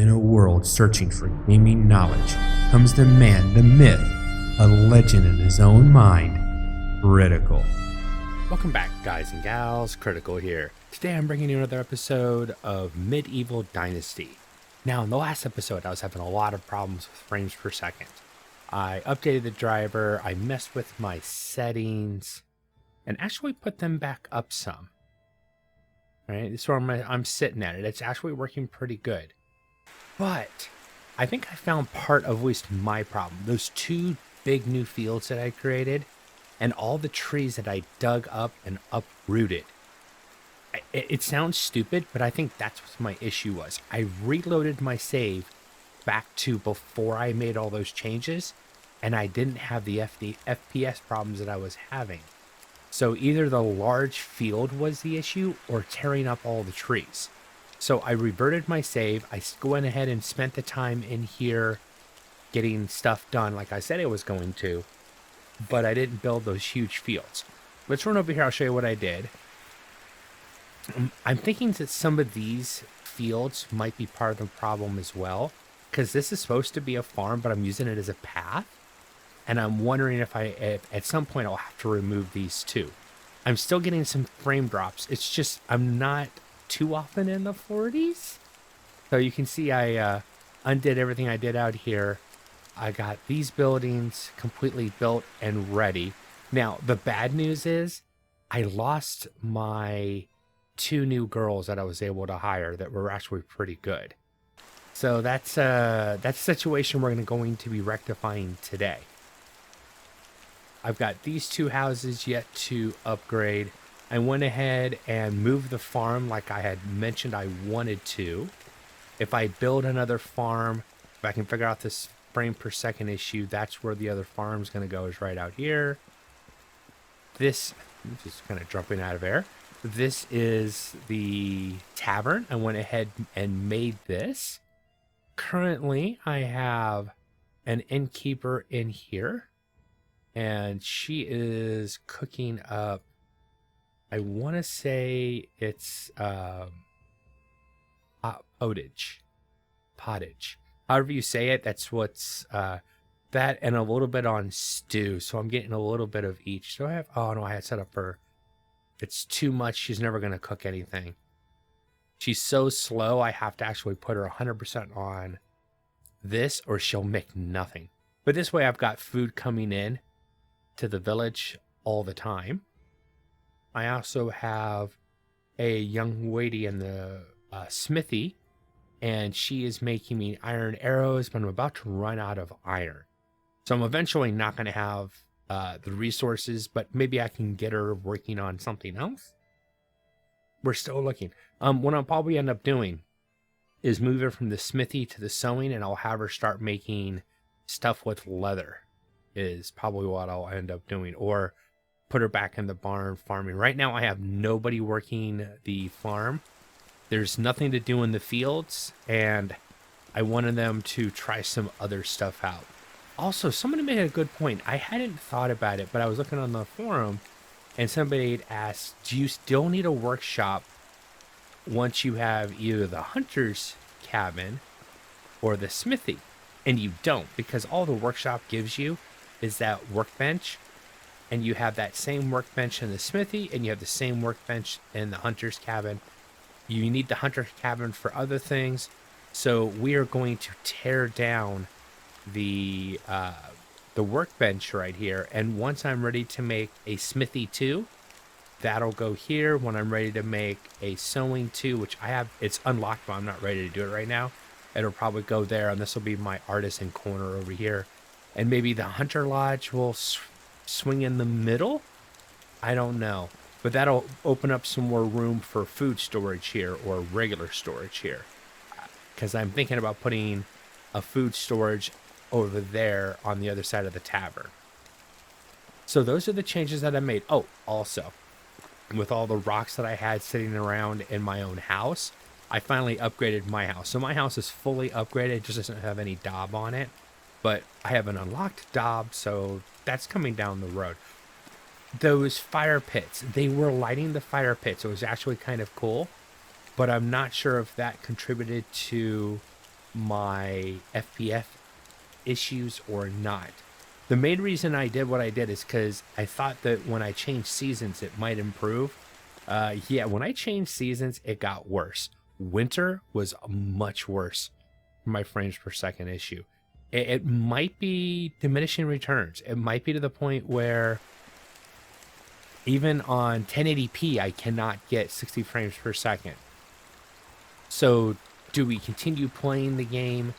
In a world searching for gaming knowledge comes the man, the myth, a legend in his own mind, Critical. Welcome back, guys and gals. Critical here. Today I'm bringing you another episode of Medieval Dynasty. Now, in the last episode, I was having a lot of problems with frames per second. I updated the driver, I messed with my settings, and actually put them back up some. Right, this is where I'm sitting at it. It's actually working pretty good. But I think I found part of at least my problem. Those two big new fields that I created and all the trees that I dug up and uprooted. It sounds stupid, but I think that's what my issue was. I reloaded my save back to before I made all those changes, and I didn't have the FPS problems that I was having. So either the large field was the issue or tearing up all the trees. So I reverted my save. I went ahead and spent the time in here getting stuff done like I said I was going to, but I didn't build those huge fields. Let's run over here. I'll show you what I did. I'm thinking that some of these fields might be part of the problem as well, because this is supposed to be a farm, but I'm using it as a path. And I'm wondering if at some point I'll have to remove these too. I'm still getting some frame drops. It's just I'm not too often in the 40s. So you can see I undid everything I did out here. I got these buildings completely built and ready. Now, the bad news is I lost my 2 new girls that I was able to hire that were actually pretty good. So that's a situation we're going to be rectifying today. I've got these 2 houses yet to upgrade. I went ahead and moved the farm like I had mentioned I wanted to. If I build another farm, if I can figure out this frame per second issue, that's where the other farm's going to go, is right out here. This, I'm just kind of jumping out of air. This is the tavern. I went ahead and made this. Currently, I have an innkeeper in here, and she is cooking up, I want to say it's pottage. However you say it, that's what's that, and a little bit on stew. So I'm getting a little bit of each. So I have, oh no, I had set up for, it's too much. She's never going to cook anything. She's so slow, I have to actually put her 100% on this or she'll make nothing. But this way I've got food coming in to the village all the time. I also have a young lady in the smithy, and she is making me iron arrows, but I'm about to run out of iron. So I'm eventually not going to have the resources, but maybe I can get her working on something else. We're still looking. What I'll probably end up doing is move her from the smithy to the sewing, and I'll have her start making stuff with leather is probably what I'll end up doing, or put her back in the barn farming. Right now I have nobody working the farm. There's nothing to do in the fields, and I wanted them to try some other stuff out. Also, somebody made a good point. I hadn't thought about it, but I was looking on the forum, and somebody had asked, do you still need a workshop once you have either the hunter's cabin or the smithy? And you don't, because all the workshop gives you is that workbench, and you have that same workbench in the smithy, and you have the same workbench in the hunter's cabin. You need the hunter's cabin for other things. So we are going to tear down the workbench right here, and once I'm ready to make a smithy 2, that'll go here. When I'm ready to make a sewing 2, which I have, it's unlocked, but I'm not ready to do it right now, it'll probably go there, and this will be my artisan corner over here. And maybe the hunter lodge will swing in the middle. I don't know, but that'll open up some more room for food storage here, or regular storage here, because I'm thinking about putting a food storage over there on the other side of the tavern. So those are the changes that I made. Oh, also, with all the rocks that I had sitting around in my own house, I finally upgraded my house. So my house is fully upgraded. It just doesn't have any daub on it, but I have an unlocked daub, so that's coming down the road. Those fire pits, they were lighting the fire pits. It was actually kind of cool, but I'm not sure if that contributed to my FPS issues or not. The main reason I did what I did is because I thought that when I changed seasons, it might improve. Yeah, when I changed seasons, it got worse. Winter was much worse for my frames per second issue. It might be diminishing returns. It might be to the point where even on 1080p, I cannot get 60 frames per second. So do we continue playing the game?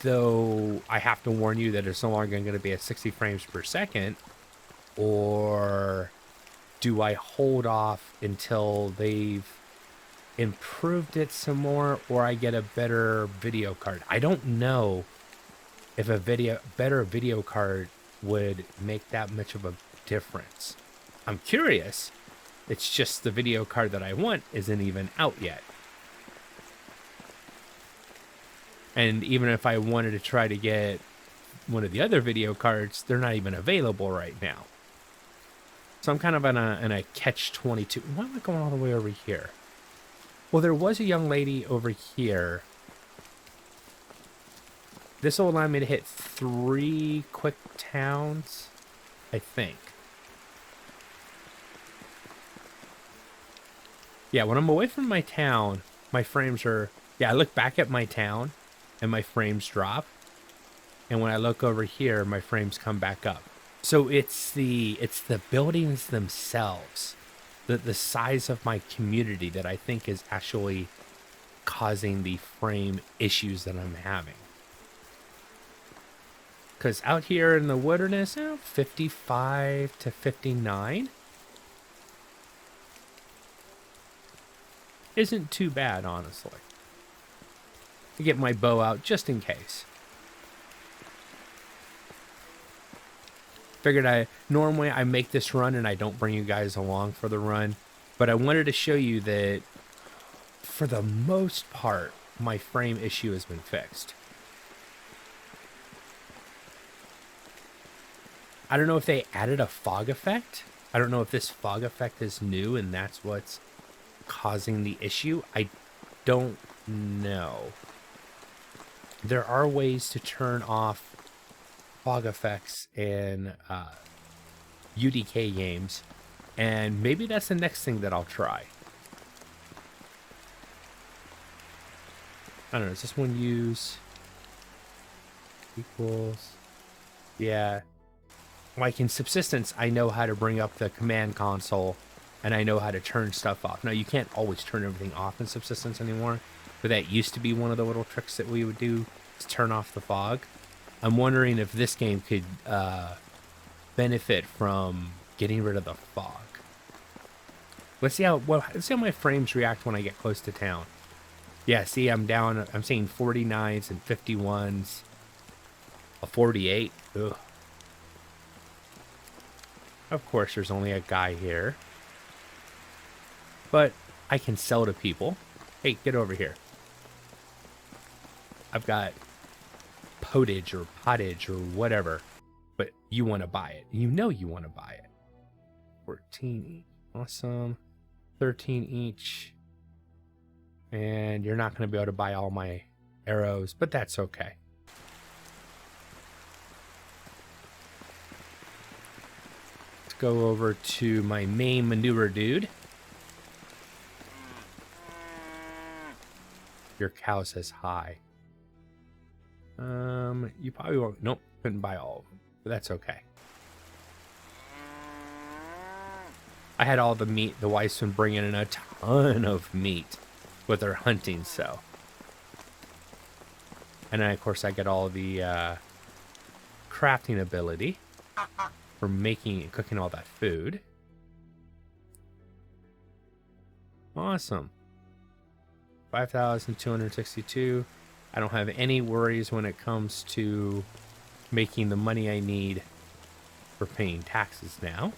Though I have to warn you that it's no longer going to be at 60 frames per second. Or do I hold off until they've improved it some more, or I get a better video card? I don't know if a better video card would make that much of a difference. I'm curious. It's just the video card that I want isn't even out yet. And even if I wanted to try to get one of the other video cards, they're not even available right now. So I'm kind of in a catch-22. Why am I going all the way over here? Well, there was a young lady over here. This will allow me to hit 3 quick towns, I think. Yeah, when I'm away from my town, my frames are... Yeah, I look back at my town, and my frames drop. And when I look over here, my frames come back up. So it's the buildings themselves, the size of my community that I think is actually causing the frame issues that I'm having. Because out here in the wilderness, 55 to 59 isn't too bad, honestly. I get my bow out just in case. Figured normally I make this run and I don't bring you guys along for the run, but I wanted to show you that for the most part, my frame issue has been fixed. I don't know if they added a fog effect. I don't know if this fog effect is new and that's what's causing the issue. I don't know. There are ways to turn off fog effects in UDK games, and maybe that's the next thing that I'll try. I don't know, is this one use equals? Yeah. Like in Subsistence, I know how to bring up the command console and I know how to turn stuff off. Now, you can't always turn everything off in Subsistence anymore, but that used to be one of the little tricks that we would do to turn off the fog. I'm wondering if this game could benefit from getting rid of the fog. Let's see how my frames react when I get close to town. Yeah, see, I'm seeing 49s and 51s. A 48. Ugh. Of course, there's only a guy here. But I can sell to people. Hey, get over here. I've got pottage or whatever, but you want to buy it. You know you want to buy it. 14 each. Awesome. 13 each. And you're not going to be able to buy all my arrows, but that's okay. Let's go over to my main manure dude. Your cow says hi. You probably won't. Nope, couldn't buy all of them, but that's okay. I had all the meat. The wife's been bringing in a ton of meat with her hunting, so. And then, of course, I get all the crafting ability for making and cooking all that food. Awesome. 5,262. I don't have any worries when it comes to making the money I need for paying taxes now.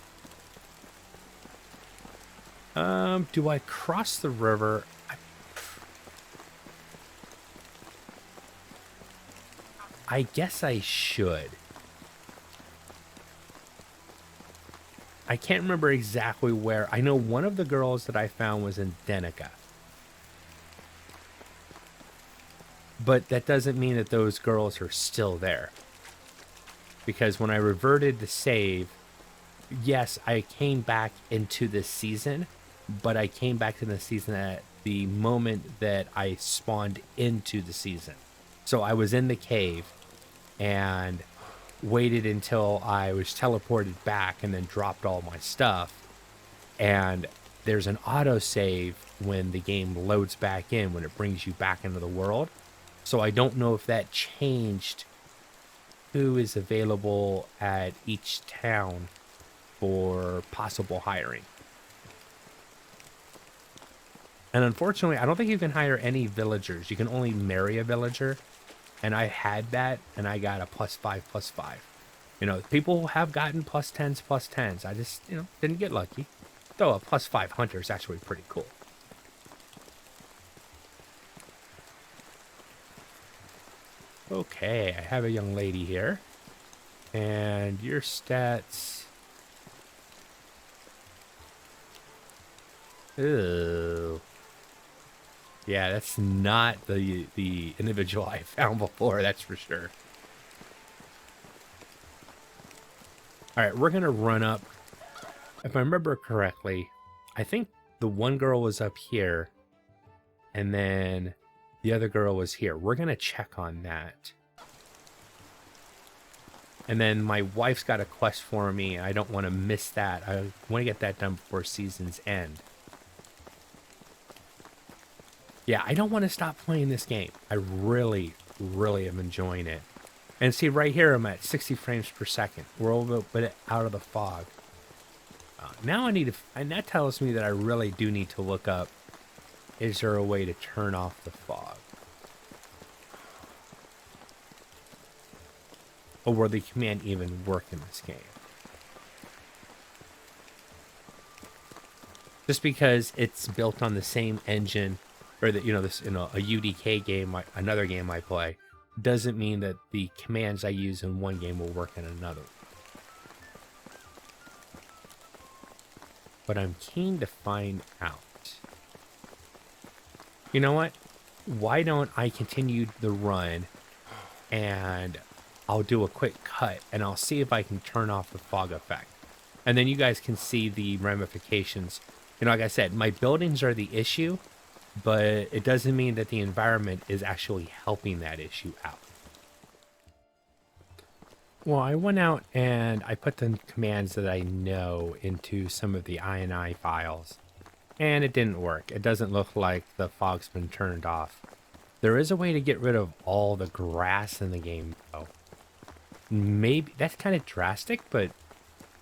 Do I cross the river? I guess I should. I can't remember exactly where. I know one of the girls that I found was in Denica. But that doesn't mean that those girls are still there. Because when I reverted the save, yes, I came back into this season, but I came back to the season at the moment that I spawned into the season. So I was in the cave and waited until I was teleported back and then dropped all my stuff. And there's an autosave when the game loads back in, when it brings you back into the world. So I don't know if that changed who is available at each town for possible hiring. And unfortunately, I don't think you can hire any villagers. You can only marry a villager. And I had that, and I got a +5/+5. You know, people have gotten +10s/+10s. I just, didn't get lucky. Though a +5 hunter is actually pretty cool. Okay, I have a young lady here. And your stats... Ew. Yeah, that's not the individual I found before, that's for sure. All right, we're going to run up. If I remember correctly, I think the one girl was up here, and then the other girl was here. We're going to check on that. And then my wife's got a quest for me. I don't want to miss that. I want to get that done before season's end. Yeah, I don't want to stop playing this game. I really, really am enjoying it. And see, right here, I'm at 60 frames per second. We're a little bit out of the fog. Now I need to... And that tells me that I really do need to look up, is there a way to turn off the fog? Or will the command even work in this game? Just because it's built on the same engine, or that, this, a UDK game, another game I play, doesn't mean that the commands I use in one game will work in another. But I'm keen to find out. You know what? Why don't I continue the run, and I'll do a quick cut, and I'll see if I can turn off the fog effect. And then you guys can see the ramifications. Like I said, my buildings are the issue, but it doesn't mean that the environment is actually helping that issue out. Well, I went out and I put the commands that I know into some of the INI files, and it didn't work. It doesn't look like the fog's been turned off. There is a way to get rid of all the grass in the game, though. Maybe that's kind of drastic, but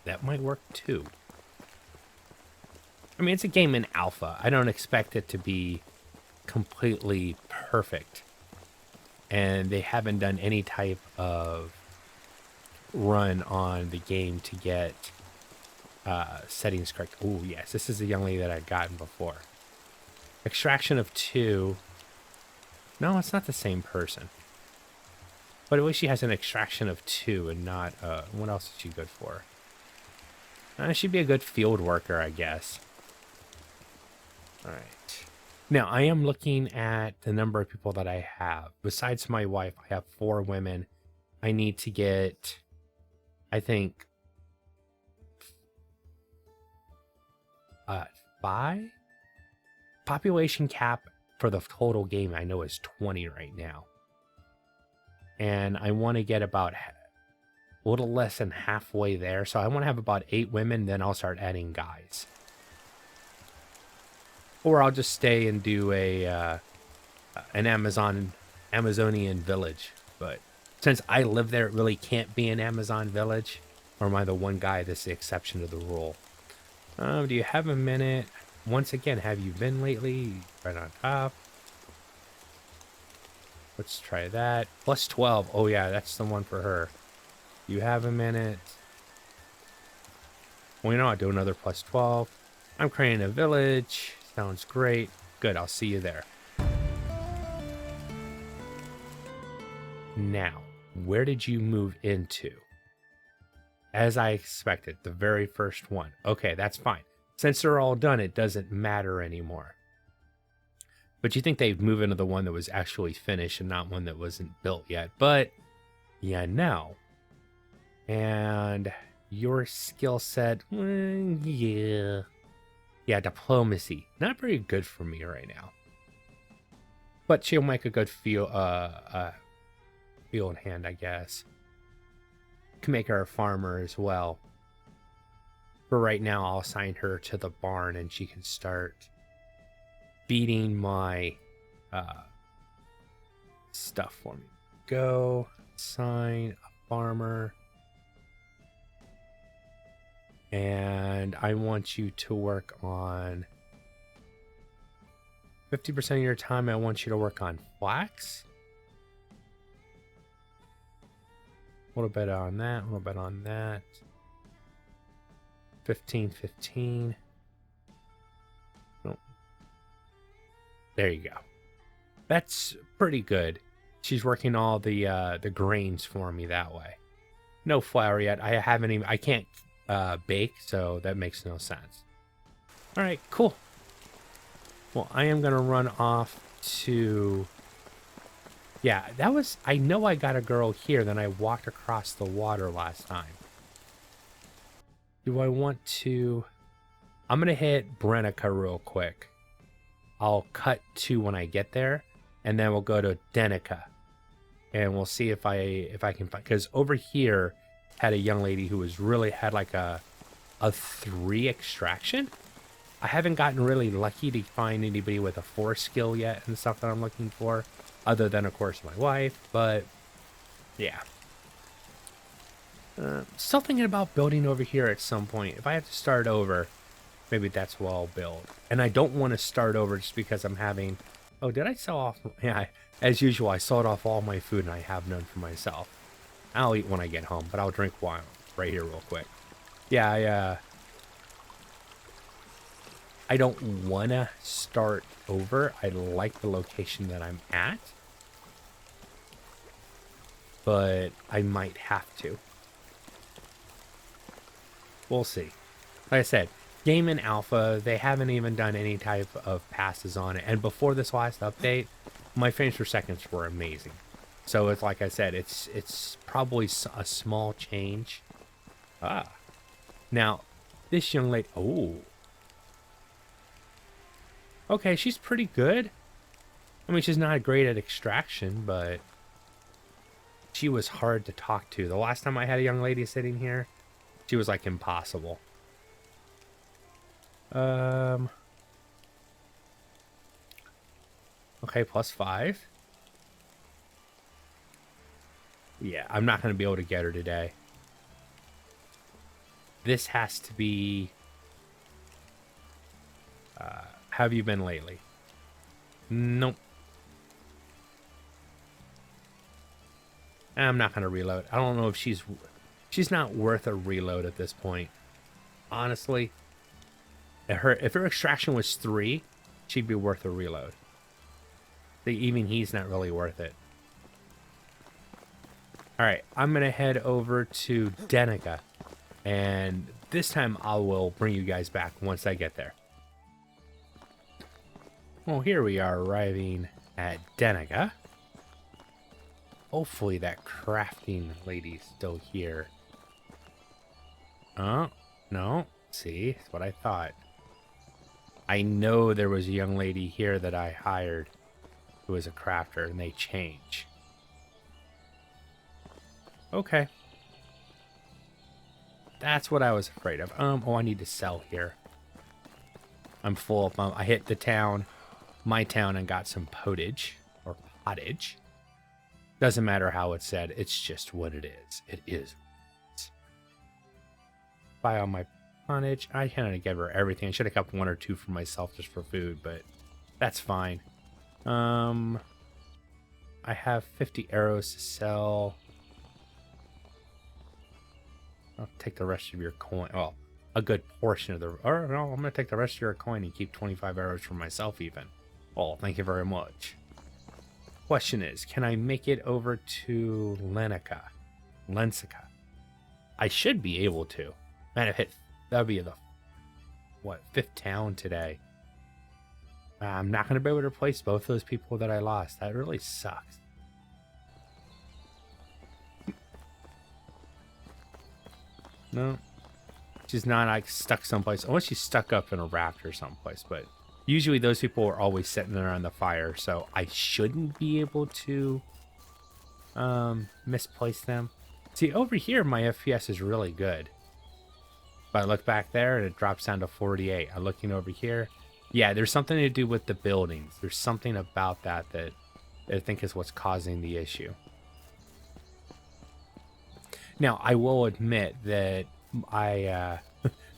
that might work too. I mean, it's a game in alpha. I don't expect it to be completely perfect. And they haven't done any type of run on the game to get settings correct. Oh, yes. This is the young lady that I'd gotten before. Extraction of 2. No, it's not the same person. But at least she has an extraction of 2 and not... what else is she good for? She'd be a good field worker, I guess. Alright. Now, I am looking at the number of people that I have. Besides my wife, I have 4 women. I need to get, I think, 5? Population cap for the total game, I know, is 20 right now. And I want to get about a little less than halfway there. So I want to have about 8 women, then I'll start adding guys. Or I'll just stay and do an Amazonian village. But since I live there, it really can't be an Amazon village. Or am I the one guy that's the exception to the rule? Do you have a minute? Once again, have you been lately? Right on top. Let's try that. Plus 12. Oh yeah, that's the one for her. You have a minute. Well, I'll do another plus 12. I'm creating a village. Sounds great. Good, I'll see you there. Now, where did you move into? As I expected, the very first one. Okay, that's fine. Since they're all done, it doesn't matter anymore. But you think they'd move into the one that was actually finished and not one that wasn't built yet. But yeah, no. And your skill set, yeah. Yeah, diplomacy. Not very good for me right now. But she'll make a good field hand, I guess. Can make her a farmer as well. For right now, I'll assign her to the barn and she can start beating my stuff for me. Go assign a farmer. And I want you to work on 50% of your time. I want you to work on flax. A little bit on that, a little bit on that. 15, 15. Oh. There you go. That's pretty good. She's working all the grains for me that way. No flour yet. I can't bake, so that makes no sense. All right, cool. Well, I am gonna run off to. Yeah, I know I got a girl here. Then I walked across the water last time. Do I want to? I'm gonna hit Brenica real quick. I'll cut to when I get there, and then we'll go to Denica, and we'll see if I can find. Because over here had a young lady who had like a 3 extraction. I haven't gotten really lucky to find anybody with a 4 skill yet and stuff that I'm looking for, other than of course my wife. But yeah. Still thinking about building over here at some point. If I have to start over, maybe that's what I'll build. And I don't want to start over just because I'm having... Oh, did I sell off? Yeah, as usual, I sold off all my food and I have none for myself. I'll eat when I get home, but I'll drink wine right here real quick. Yeah, I don't want to start over. I like the location that I'm at. But I might have to. We'll see. Like I said, game in alpha, they haven't even done any type of passes on it. And before this last update, my frames per seconds were amazing. So it's like I said, it's probably a small change. Now, this young lady... Oh. Okay, she's pretty good. I mean, she's not great at extraction, but... She was hard to talk to. The last time I had a young lady sitting here, she was like impossible. Okay, +5. Yeah, I'm not going to be able to get her today. This has to be... have you been lately? Nope. I'm not going to reload. I don't know if she's not worth a reload at this point. Honestly, if her extraction was 3, she'd be worth a reload. Even he's not really worth it. All right, I'm going to head over to Denica, and this time I will bring you guys back once I get there. Well, here we are arriving at Denica. Hopefully that crafting lady's still here. Oh, no. See, that's what I thought. I know there was a young lady here that I hired who was a crafter, and they change. Okay. That's what I was afraid of. Oh, I need to sell here. I'm full of... I hit the town, my town, and got some pottage, or pottage. Doesn't matter how it's said, it's just what it is. It is. Buy all my pottage. I kind of gave her everything. I should have kept 1 or 2 for myself just for food, but that's fine. I have 50 arrows to sell. I'll take the rest of your coin. Well, a good portion of the... Or no, I'm going to take the rest of your coin and keep 25 arrows for myself even. Oh, thank you very much. Question is, can I make it over to Lensica? I should be able to. Man, that would be the, 5th town today. I'm not going to be able to replace both those people that I lost. That really sucks. No. She's not like stuck someplace. Unless she's stuck up in a raft or someplace. But usually those people are always sitting there on the fire. So I shouldn't be able to misplace them. See, over here, my FPS is really good. But I look back there and it drops down to 48. I'm looking over here. Yeah, there's something to do with the buildings. There's something about that I think is what's causing the issue. Now, I will admit that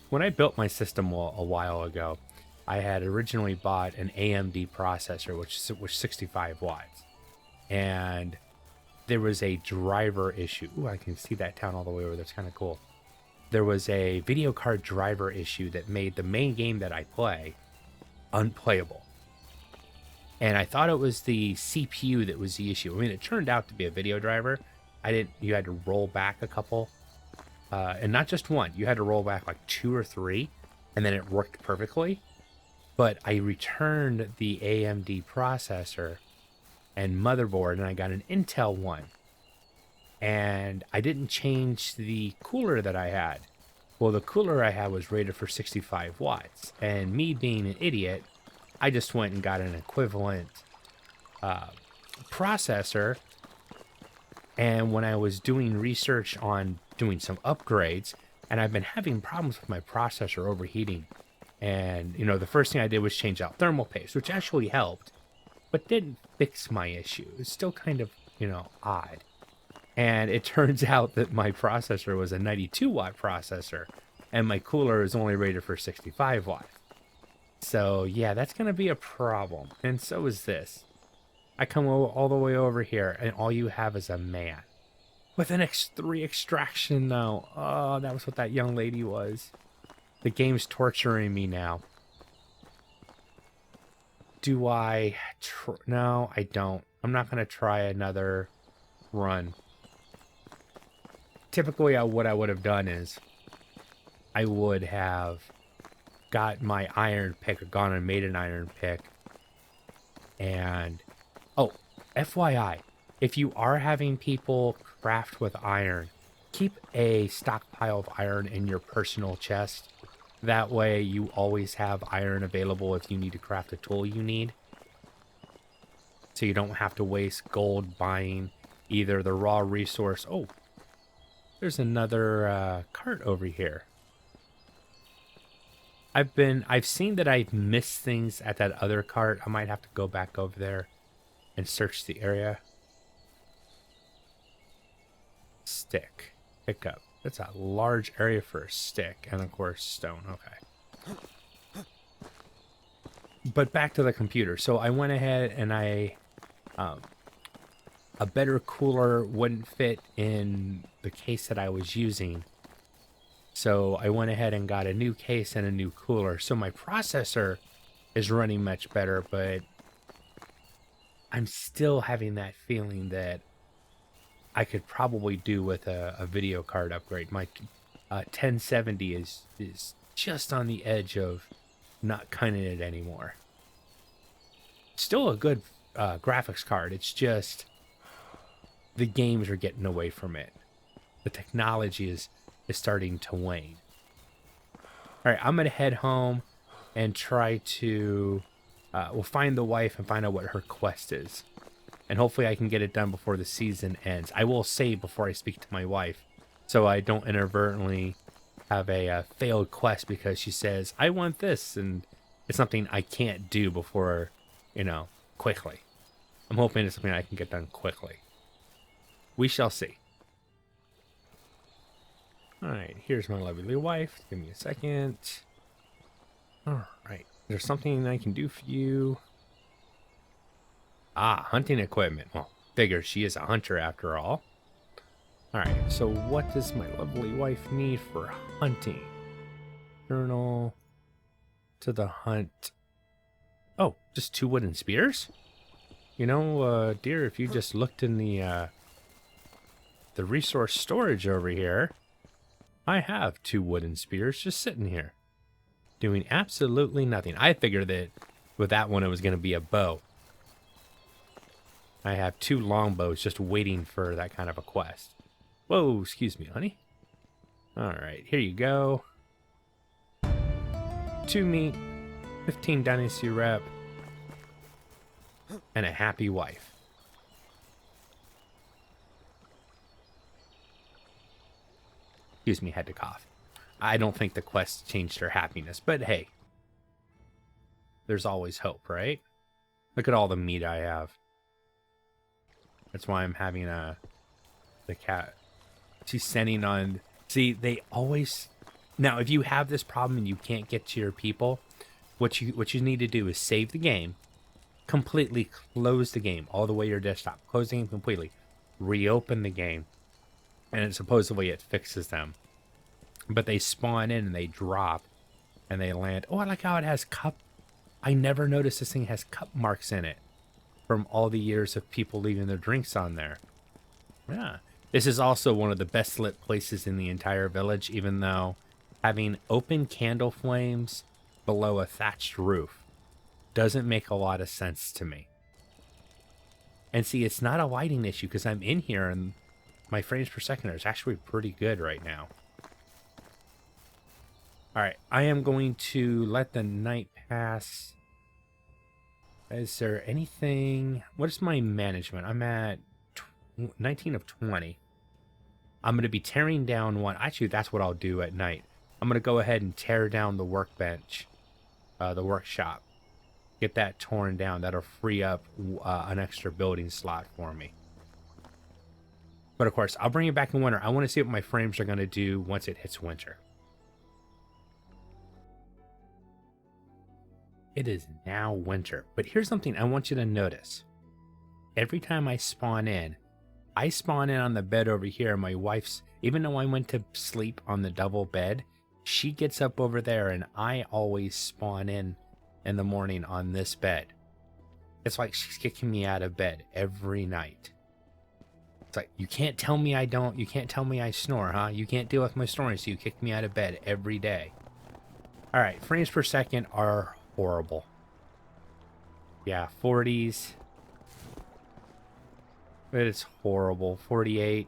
when I built my system a while ago, I had originally bought an AMD processor, which was 65 watts. And there was a driver issue. Ooh, I can see that town all the way over. That's kind of cool. There was a video card driver issue that made the main game that I play unplayable. And I thought it was the CPU that was the issue. I mean, it turned out to be a video driver. You had to roll back a couple, and not just one. You had to roll back like 2 or 3, and then it worked perfectly. But I returned the AMD processor and motherboard, and I got an Intel one. And I didn't change the cooler that I had. Well, the cooler I had was rated for 65 watts. And me being an idiot, I just went and got an equivalent processor. And when I was doing research on doing some upgrades, and I've been having problems with my processor overheating. And, you know, the first thing I did was change out thermal paste, which actually helped, but didn't fix my issue. It's still kind of, you know, odd. And it turns out that my processor was a 92 watt processor and my cooler is only rated for 65 watts. So yeah, that's going to be a problem. And so is this. I come all the way over here and all you have is a man with an X3 extraction though. Oh, that was what that young lady was. The game's torturing me now. Do I? No, I don't. I'm not going to try another run. Typically, what I would have done is I would have got my iron pick or gone and made an iron pick. And, oh, FYI, if you are having people craft with iron, keep a stockpile of iron in your personal chest. That way you always have iron available if you need to craft a tool you need. So you don't have to waste gold buying either the raw resource. Oh, there's another cart over here. I've seen that I've missed things at that other cart. I might have to go back over there and search the area. Stick. Pick up. That's a large area for a stick. And of course, stone. Okay. But back to the computer. So I went ahead and a better cooler wouldn't fit in the case that I was using. So I went ahead and got a new case and a new cooler. So my processor is running much better, but I'm still having that feeling that I could probably do with a video card upgrade. My 1070 is just on the edge of not cutting it anymore. Still a good graphics card. It's just the games are getting away from it. The technology is starting to wane. All right, I'm going to head home and try to we'll find the wife and find out what her quest is. And hopefully I can get it done before the season ends. I will save before I speak to my wife so I don't inadvertently have a failed quest because she says, I want this, and it's something I can't do before, you know, quickly. I'm hoping it's something I can get done quickly. We shall see. All right, here's my lovely wife. Give me a second. All right, there's something I can do for you. Ah, hunting equipment. Well, figure she is a hunter after all. All right, so what does my lovely wife need for hunting? Journal to the hunt. Oh, just 2 wooden spears? You know, dear, if you just looked in the resource storage over here, I have 2 wooden spears just sitting here, doing absolutely nothing. I figure that With that one, it was going to be a bow. I have 2 longbows just waiting for that kind of a quest. Whoa, excuse me, honey. All right, here you go. 2 meat, 15 Dynasty rep, and a happy wife. Excuse me, had to cough. I don't think the quest changed her happiness, but hey. There's always hope, right? Look at all the meat I have. That's why I'm having the cat. She's sending on... See, they always... Now, if you have this problem and you can't get to your people, what you need to do is save the game, completely close the game all the way to your desktop, close the game completely, reopen the game, and supposedly it fixes them. But they spawn in and they drop, and they land. Oh, I like how it has cup. I never noticed this thing has cup marks in it from all the years of people leaving their drinks on there. Yeah. This is also one of the best lit places in the entire village, even though having open candle flames below a thatched roof doesn't make a lot of sense to me. And see, it's not a lighting issue because I'm in here and my frames per second is actually pretty good right now. All right, I am going to let the night pass. Is there anything? What is my management? I'm at 19 of 20. I'm going to be tearing down one. Actually, that's what I'll do at night. I'm going to go ahead and tear down the workbench, the workshop. Get that torn down. That'll free up an extra building slot for me. But of course, I'll bring it back in winter. I want to see what my frames are going to do once it hits winter. It is now winter, but here's something I want you to notice. Every time I spawn in on the bed over here. My wife's, even though I went to sleep on the double bed, she gets up over there and I always spawn in the morning on this bed. It's like she's kicking me out of bed every night. It's like, you can't tell me I don't, you can't tell me I snore, huh? You can't deal with my snoring, so you kick me out of bed every day. All right, frames per second are horrible. Yeah, 40s. It is horrible. 48.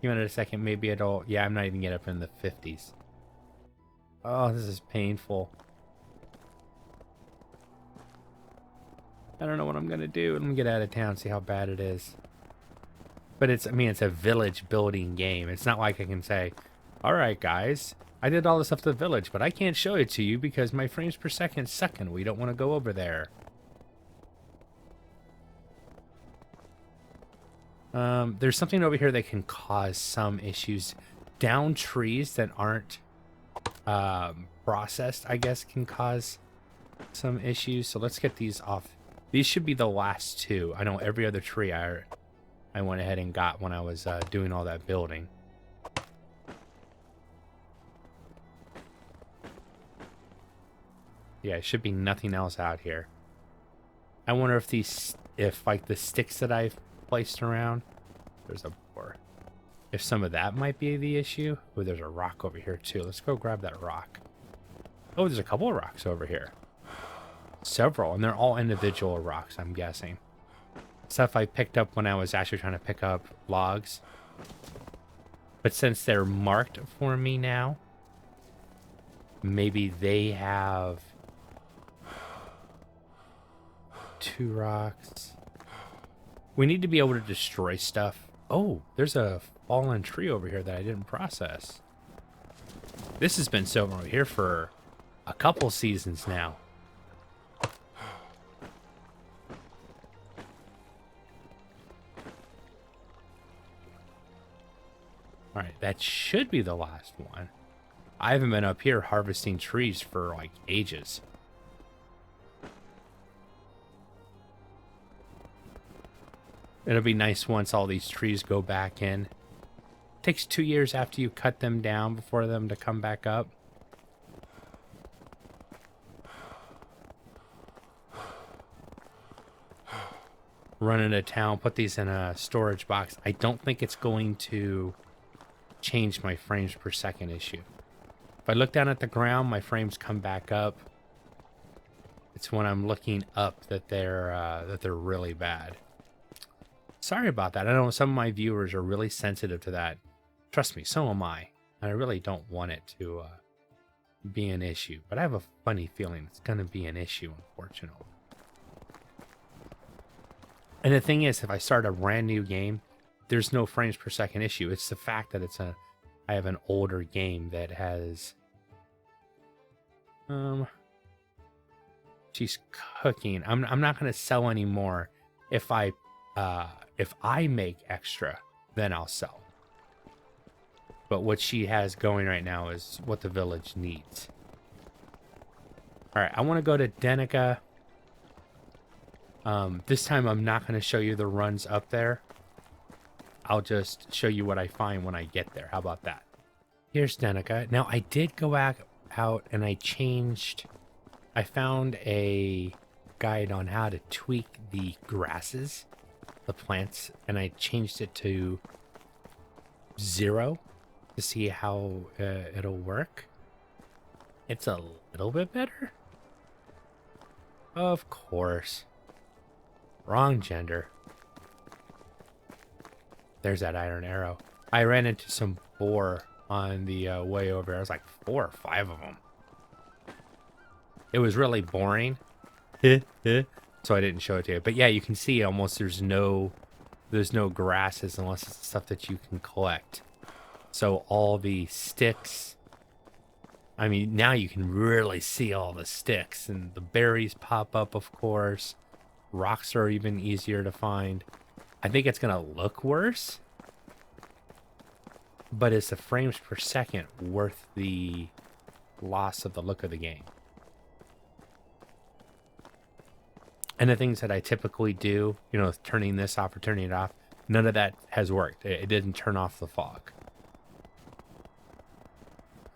Give it a second, maybe it'll... Yeah, I'm not even getting up in the 50s. Oh, this is painful. I don't know what I'm gonna do. Let me get out of town, see how bad it is. But it's, I mean, it's a village building game. It's not like I can say, all right, guys, I did all this stuff to the village, but I can't show it to you because my frames per second suck and we don't want to go over there. There's something over here that can cause some issues. Down trees that aren't processed, I guess, can cause some issues. So let's get these off. These should be the last two. I know every other tree I went ahead and got when I was doing all that building. Yeah, it should be nothing else out here. I wonder if these, if like the sticks that I've placed around, there's a boar. If some of that might be the issue. Oh, there's a rock over here too. Let's go grab that rock. Oh, there's a couple of rocks over here. Several, and they're all individual rocks, I'm guessing. Stuff I picked up when I was actually trying to pick up logs. But since they're marked for me now, maybe they have 2 rocks. We need to be able to destroy stuff. Oh, there's a fallen tree over here that I didn't process. This has been sitting over here for a couple seasons now. All right, that should be the last one. I haven't been up here harvesting trees for like ages. It'll be nice once all these trees go back in. It takes 2 years after you cut them down before them to come back up. Run into town, put these in a storage box. I don't think it's going to change my frames per second issue. If I look down at the ground, my frames come back up. It's when I'm looking up that they're really bad. Sorry about that. I know some of my viewers are really sensitive to that. Trust me, so am I. And I really don't want it to be an issue. But I have a funny feeling it's going to be an issue, unfortunately. And the thing is, if I start a brand new game, there's no frames per second issue. It's the fact that I have an older game that has... She's cooking. I'm not going to sell anymore. If I make extra, then I'll sell. But what she has going right now is what the village needs. All right, I want to go to Denica. This time I'm not going to show you the runs up there. I'll just show you what I find when I get there. How about that? Here's Denica. Now, I did go out and I found a guide on how to tweak the grasses, the plants, and I changed it to 0 to see how it'll work. It's a little bit better. Of course. Wrong gender. There's that iron arrow. I ran into some boar on the way over here. I was like 4 or 5 of them. It was really boring. So I didn't show it to you. But yeah, you can see almost there's no grasses unless it's stuff that you can collect. So all the sticks, I mean, now you can really see all the sticks, and the berries pop up, of course. Rocks are even easier to find. I think it's going to look worse, but is the frames per second worth the loss of the look of the game? And the things that I typically do, you know, turning this off or turning it off, none of that has worked. It didn't turn off the fog.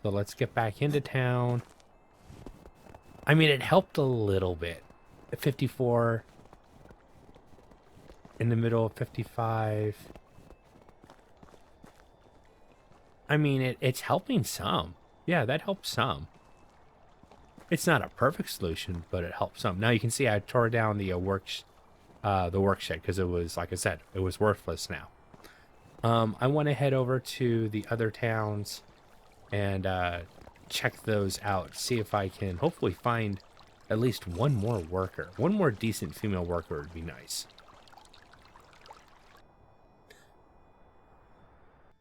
So let's get back into town. I mean, it helped a little bit. 54 in the middle of 55. I mean, it's helping some. Yeah, that helps some. It's not a perfect solution, but it helps some. Now you can see I tore down the workshed because it was, like I said, it was worthless now. I want to head over to the other towns and check those out. See if I can hopefully find at least one more worker. One more decent female worker would be nice.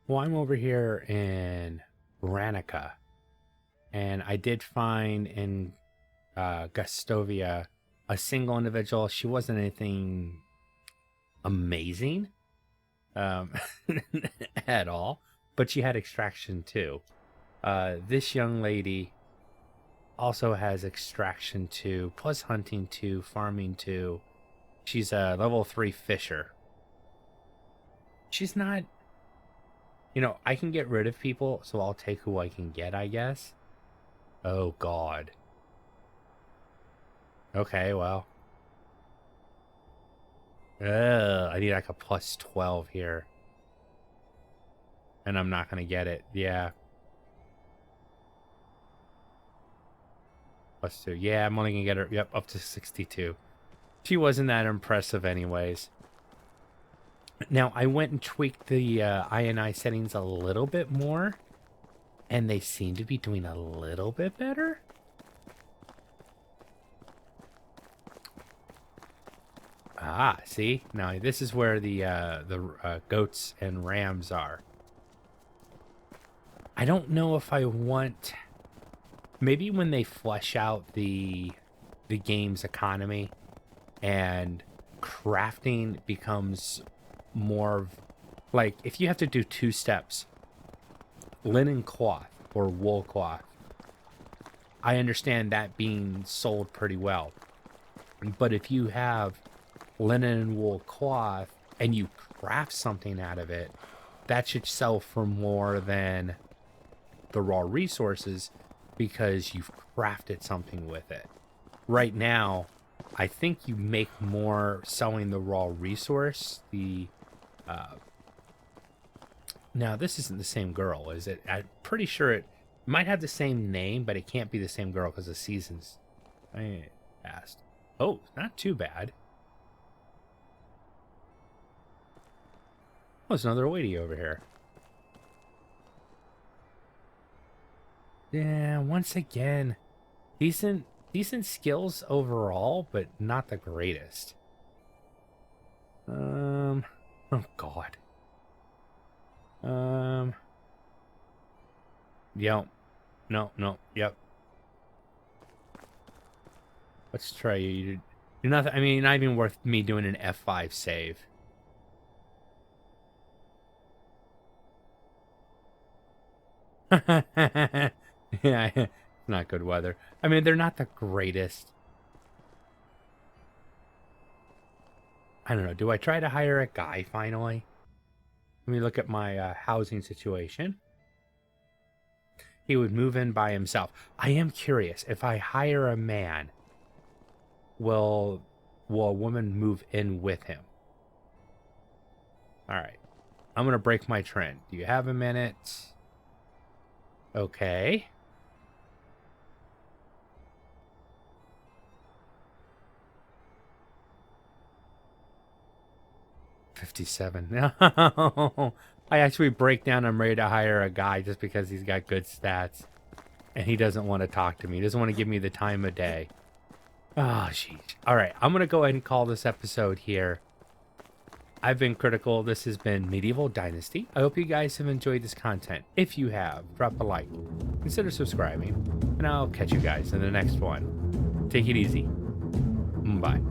Well, I'm over here in Branica. And I did find in Gustovia a single individual. She wasn't anything amazing at all, but she had extraction too. This young lady also has extraction 2, plus hunting 2, farming 2. She's a level 3 fisher. She's not, you know, I can get rid of people, so I'll take who I can get, I guess. Oh, God. Okay, well. I need like a plus 12 here. And I'm not going to get it. Yeah. Plus 2. Yeah, I'm only going to get her, yep, up to 62. She wasn't that impressive anyways. Now, I went and tweaked the INI settings a little bit more. And they seem to be doing a little bit better. Ah, see? Now, this is where the goats and rams are. I don't know if I want... Maybe when they flesh out the game's economy and crafting becomes more... Like, if you have to do 2 steps... Linen cloth or wool cloth, I understand that being sold pretty well. But if you have linen and wool cloth and you craft something out of it, that should sell for more than the raw resources because you've crafted something with it. Right now, I think you make more selling the raw resource. Now, this isn't the same girl, is it? I'm pretty sure it might have the same name, but it can't be the same girl because the seasons... I past. Oh, not too bad. Oh, there's another weighty over here. Yeah, once again, decent skills overall, but not the greatest. Oh God. Yep. No. Yep. Let's try you. You're not. I mean, not even worth me doing an F5 save. Yeah, not good weather. I mean, they're not the greatest. I don't know. Do I try to hire a guy finally? Let me look at my housing situation. He would move in by himself. I am curious. If I hire a man, will a woman move in with him? All right. I'm going to break my trend. Do you have a minute? Okay. $57. No. I actually break down. I'm ready to hire a guy just because he's got good stats. And he doesn't want to talk to me. He doesn't want to give me the time of day. Oh, jeez. All right. I'm going to go ahead and call this episode here. I've been Critical. This has been Medieval Dynasty. I hope you guys have enjoyed this content. If you have, drop a like. Consider subscribing. And I'll catch you guys in the next one. Take it easy. Bye.